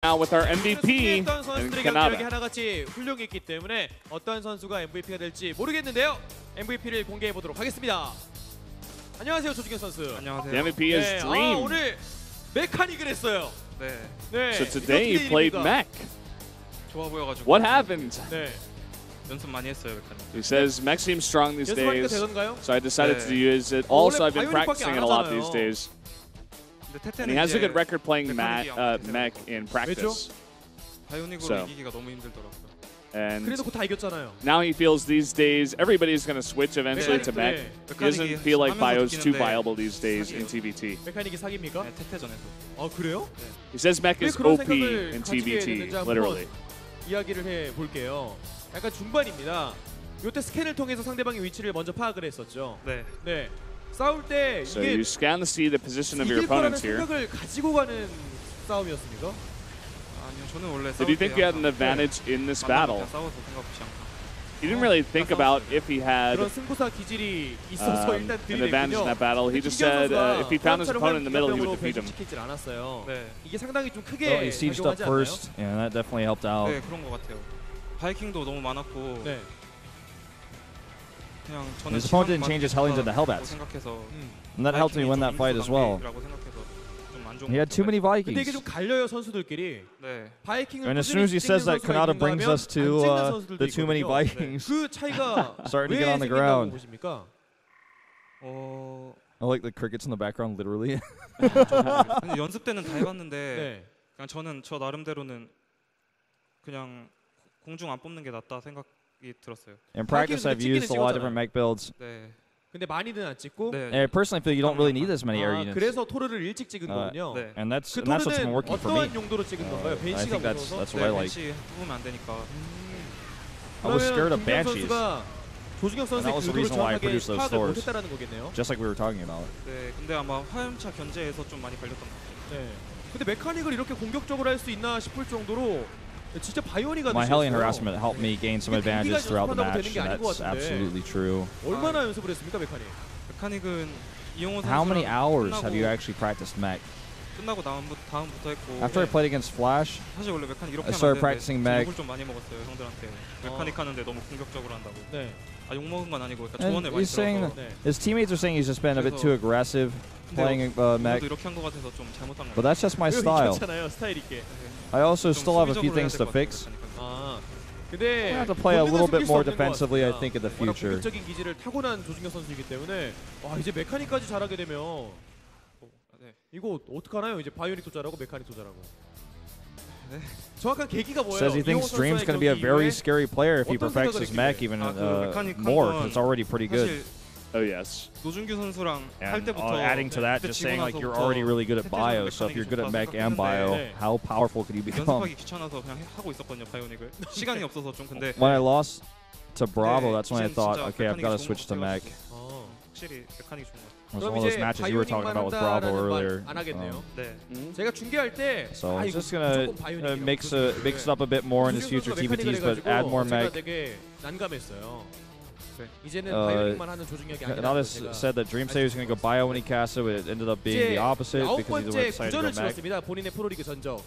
Now with our MVP, 어떤 선수들의 경기력이 하나같이 훌륭했기 때문에 어떤 선수가 MVP가 될지 모르겠는데요. MVP를 공개해 보도록 하겠습니다. 안녕하세요, 조중현 선수. 안녕하세요. The MVP is Dream. 오늘 메카닉을 했어요. 네. So today you played mech. 좋아 보여가지고. What happened? 네. 연습 많이 했어요, 메카닉. He says mech seems strong these 연습하니까 days, 되던가요? so I decided to use it. Also, I've been practicing it a lot these days. And he has a good record playing mech in practice. 바이오닉으로 이기기가 너무 힘들더라고요. And 그래도 다 이겼잖아요. now he feels these days everybody's going to switch eventually to mech. He doesn't feel like Bio's too viable these days in TVT. 메카닉이 사기입니까? 네, 태태전에서. 아, 그래요? He says mech is OP in TVT, literally. 이야기를 해 볼게요. 약간 중반입니다. 요때 스캔을 통해서 상대방의 위치를 먼저 파악을 했었죠. 네. 싸울 때 So 이게 you scan to see the position of your 이길 거라는 opponents here. 생각을 가지고 가는 싸움이었습니까? 아니요, 저는 원래 Did you think you had an advantage in this battle? 싸워서 생각 없이 항상. He didn't really think about if he had 그런 승부사 기질이 있어서 일단 an advantage in 들이댔군요. that battle. He just said if he found his opponent in the middle, he would defeat him. 시키질 않았어요. 네. 이게 상당히 좀 So 크게 he sieged up 작용하지 않나요? first, and that definitely helped out. 네, 그런 것 같아요. 바이킹도 너무 많았고. 네. 그냥 And 저는 his opponent didn't change his Hellions into Hellbats, 생각해서 and that helped me win that fight as well. He had too many 근데 이게 좀 Vikings. 갈려요, 선수들끼리. 네. 바이킹을 And as soon as he says that, Kanata brings us to the too many Vikings. 그 차이가 Starting to 왜 get on the 생긴다고 ground. 보십니까? I like the crickets in the background, literally. 근데 연습 때는 다 해봤는데 네. 그냥 저는 저 나름대로는 그냥 공중 안 뽑는 게 낫다 생각이 들었어요. In practice, I've used a lot of different mech builds. 네. 근데 많이는 안 찍고. 네. And I personally feel you don't really need this many air units. 그래서 토르를 일찍 찍은 거군요. 네. And that's 그 what's been 토르는 working for me. 어떠한 용도로 찍은 건가요? I 벤시가 think 무서워서? that's what I like. 벤시 뽑으면 안 되니까. I was scared of 김경 banshees, 선수가 조중혁 And that 선수의 was the 의도를 reason why I 정확하게 produced those 파악을 stores. 못했다라는 거겠네요. just like we were talking about. 네. 근데 아마 화염차 견제에서 좀 많이 걸렸던 것 같아요. 네. 근데 메카닉을 이렇게 공격적으로 할 수 있나 싶을 정도로 진짜 바이오니가 My Hellion 되셨어요. harassment helped me gain some advantages throughout the match, and that's absolutely true. 얼마나 연습을 했습니까, 메카닉? 메카닉은 이용호 How many 선수랑 hours have you 끝나고 actually practiced mech? 끝나고 다음부터 했고. After I played against Flash, 사실 원래 메카닉 이렇게 I 하면 started 안 practicing 되는데 mech. 욕을 좀 많이 먹었어요, 형들한테. 메카닉 하는데 너무 공격적으로 한다고. 네. 아, 욕 먹은 건 아니고 그러니까 and 조언을 많이 he's saying 들어서. that his teammates are saying he's just been a bit too aggressive playing mech. 오늘도 이렇게 한 것 같아서 좀 잘못한 거. But that's just my style. 이겼잖아요, 스타일 있게. I also still have a few things to fix. 아, 근데 I have to play a little bit more 숨길 수 없는 것 defensively, I 같습니다. think, in the 워낙 future. 공격적인 기질을 타고난 조중혁 선수이기 때문에 와, 이제 메카닉까지 잘하게 되면 이거 어떡하나요? 이제 바이오닉도 잘하고 메카닉도 잘하고. 네. 정확한 계기가 뭐예요? Says he thinks Dream's going to be a very scary player if he 어떤 perfects his 생각을 mech even 메카닉 한 more, 건 because it's already pretty good. 사실 Oh yes. 노준규 선수랑 할 And 때부터 adding to that, 그때 just 지고 saying like you're 나서부터 already really good at 태태전 bio, so if 메카닉이 you're good at 좋다고 mech and 생각했는데 bio, 네. how powerful could you become? 연습하기 귀찮아서 그냥 하고 있었거든요, 바이오닉을. 시간이 없어서 좀 근데 When I lost to Bravo, 네, that's when I 이제는 thought, 진짜 okay, I've got to 메카닉이 switch to 좋은 것 mech. 같아가지고 확실히 메카닉이 좋은 것 같아요. It was one of those matches you were talking about with Bravo earlier. 안 하겠네요. 네. 제가 중계할 때 So 아, I'm 이거 just gonna 무조건 바이오닉이라고 mix 그러더라고요. it up a bit more in his future TVTs, but add more 제가 mech. 되게 난감했어요. 네. 이제는 바이오닉만 하는 조중혁이 아니라 Kanata said that Dream said he was going to go bio when he cast it, but it ended up being the opposite 아홉 because he 번째 decided to 구전을 go mech. 치렀습니다. 본인의 프로리그 전적.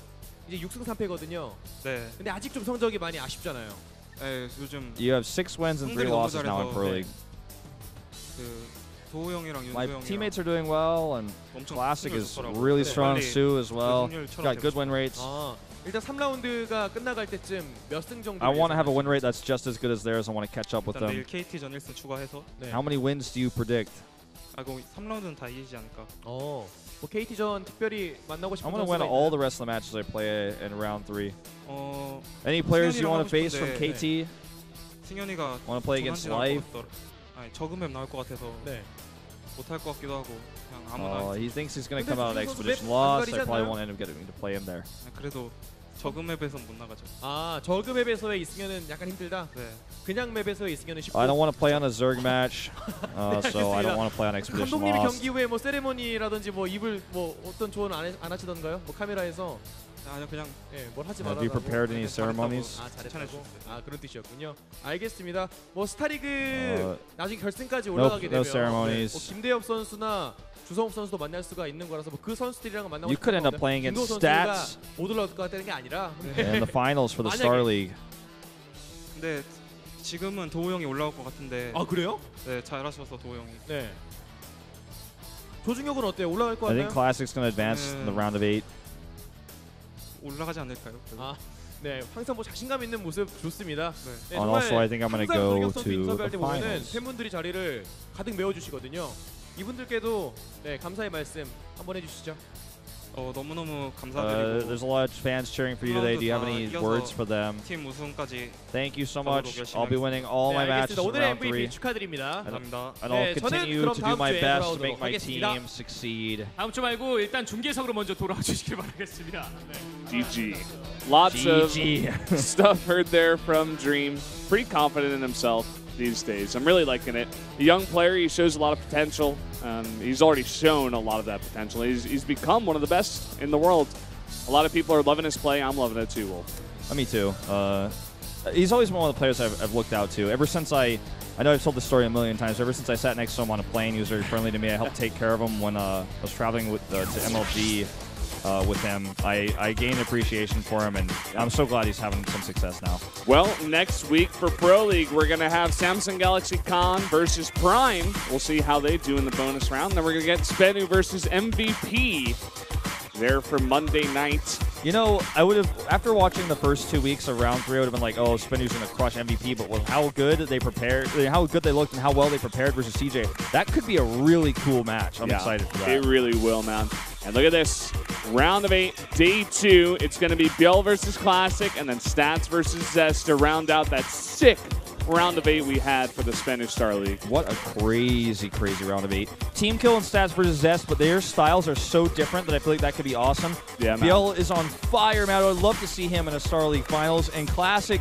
이제 6승 3패거든요. 네. 근데 아직 좀 성적이 많이 아쉽잖아요. 네, 요즘 You have 6 wins and 3 형들이 너무 losses now in Pro 잘해서, League. 그 도우 형이랑 윤수 My 형이랑 teammates are doing well, and 엄청 Classic 승률 is 좋더라고요. really 네. strong. 빨리 Sue as well. 승률처럼 Got good 되고 win rates. 아, 일단 3라운드가 끝나갈 때쯤 몇 승 정도? I want to have a win rate that's just as good as theirs. I want to catch up with 일단 them. 내일 KT전 1승 추가해서 네. How many wins do you predict? 아, 그 3라운드는 다 이기지 않을까. 뭐 KT전 특별히 만나고 싶은 I'm going to win 선수가 all 있나요? the rest of the matches I play in round 3. 어, Any players you want to 승현이랑 face 하고 from 싶은데, KT? 승현이가 Want to play against Live? 아니, 적은 맵 나올 것 같아서 네. 못할 것 같기도 하고 그냥 아무나. He thinks he's going to 근데 come out of 조준혁 선수 Expedition 맵 loss. 안 I probably 가리잖아요? won't end up getting to play him there. 그래도 적은 맵에선 못 나가죠. 아, 저그 맵에서의 있으면은 약간 힘들다. 네. 그냥 맵에서 있으면은 쉽고. I don't want to play on a Zerg match, so I don't want to play on Expedition 감독님이 loss. 경기 후에 뭐 세레모니라든지 뭐 입을 뭐 어떤 조언 안 하시던가요? 뭐 카메라에서 아니요, 그냥 뭘 하지 Have you 말라고. prepared any ceremonies? 잘했다고. 그런 뜻이었군요. 알겠습니다. 뭐 스타리그 나중에 결승까지 올라가게 no 되면 ceremonies. 김대엽 선수나 주성욱 선수도 만날 수가 있는 거라서 그 선수들이랑 만나고 You could end up playing in stats 못 올라가는 게 아니라 in the finals for the Star League. 근데 지금은 도우 형이 올라올 것 같은데. 아 그래요? 네, 잘하셔서 도우 형이. 네. 조중혁은 어때요? 올라갈 것 I 같나요? think Classic's going to advance in the round of 8. 올라가지 않을까요? 네, 항상 뭐 자신감 있는 모습 좋습니다. 네, And also, I think I'm going to go to 인터뷰할 때 the 보면은 finals. 팬분들이 자리를 가득 메워주시거든요. 이분들께도 네, 감사의 말씀 한번 해주시죠. 너무너무 감사드리고. There's a lot of fans cheering for you today. Do you have any words for them? 팀 우승까지. Thank you so much. I'll be winning all my matches in 오늘의 round MVP 3. 축하드립니다. 감사합니다. And I'll continue to do my best to make my team succeed. 다음 주 말고 일단 중계석으로 먼저 돌아와 주시길 바라겠습니다. GG. Lots of stuff heard there from Dream. Pretty confident in himself these days. I'm really liking it. A young player, he shows a lot of potential. He's already shown a lot of that potential. He's become one of the best in the world. A lot of people are loving his play. I'm loving it too, Wolf. Me too. He's always been one of the players I've looked out to. Ever since I know I've told this story a million times. Ever since I sat next to him on a plane, he was very friendly to me. I helped take care of him when I was traveling to MLG with him. I gained appreciation for him, and I'm so glad he's having some success now. Well, next week for Pro League, we're going to have Samsung Galaxy Khan versus Prime. We'll see how they do in the bonus round. Then we're going to get Spenu versus MVP there for Monday night. You know, I would have, after watching the first 2 weeks of round 3, I would have been like, oh, Spenu's going to crush MVP, but with how good they prepared, how good they looked and how well they prepared versus CJ, that could be a really cool match. I'm excited for that. It really will, man. And look at this. Round of 8, day 2. It's going to be Biel versus Classic, and then Stats versus Zest to round out that sick round of 8 we had for the Spanish Star League. What a crazy, crazy round of 8. Team Kill and Stats versus Zest, but their styles are so different that I feel like that could be awesome. Yeah, Biel is on fire, man. I would love to see him in a Star League Finals. And Classic,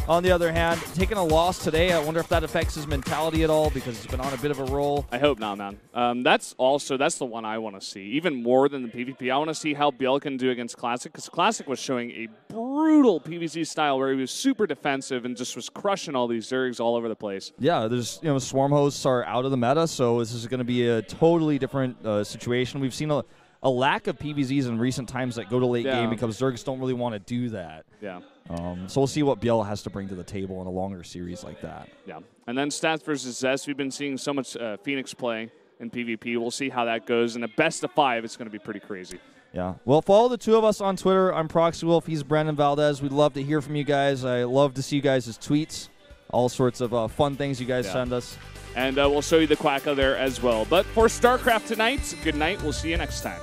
on the other hand, taking a loss today, I wonder if that affects his mentality at all because he's been on a bit of a roll. I hope not, man. That's the one I want to see. Even more than the PvP, I want to see how Biel can do against Classic, because Classic was showing a brutal PvZ style where he was super defensive and just was crushing all these Zergs all over the place. Yeah, there's, Swarm hosts are out of the meta, so this is going to be a totally different situation. We've seen a lack of PvZs in recent times that go to late game because Zergs don't really want to do that. Yeah. So we'll see what Biel has to bring to the table in a longer series like that. Yeah. And then Stats versus Zest. We've been seeing so much Phoenix play in PvP. We'll see how that goes. In a best of 5, it's going to be pretty crazy. Yeah. Well, follow the two of us on Twitter. I'm Proxy Wolf. He's Brandon Valdez. We'd love to hear from you guys. I love to see you guys' tweets. All sorts of fun things you guys send us. And we'll show you the Quacka there as well. But for StarCraft tonight, good night. We'll see you next time.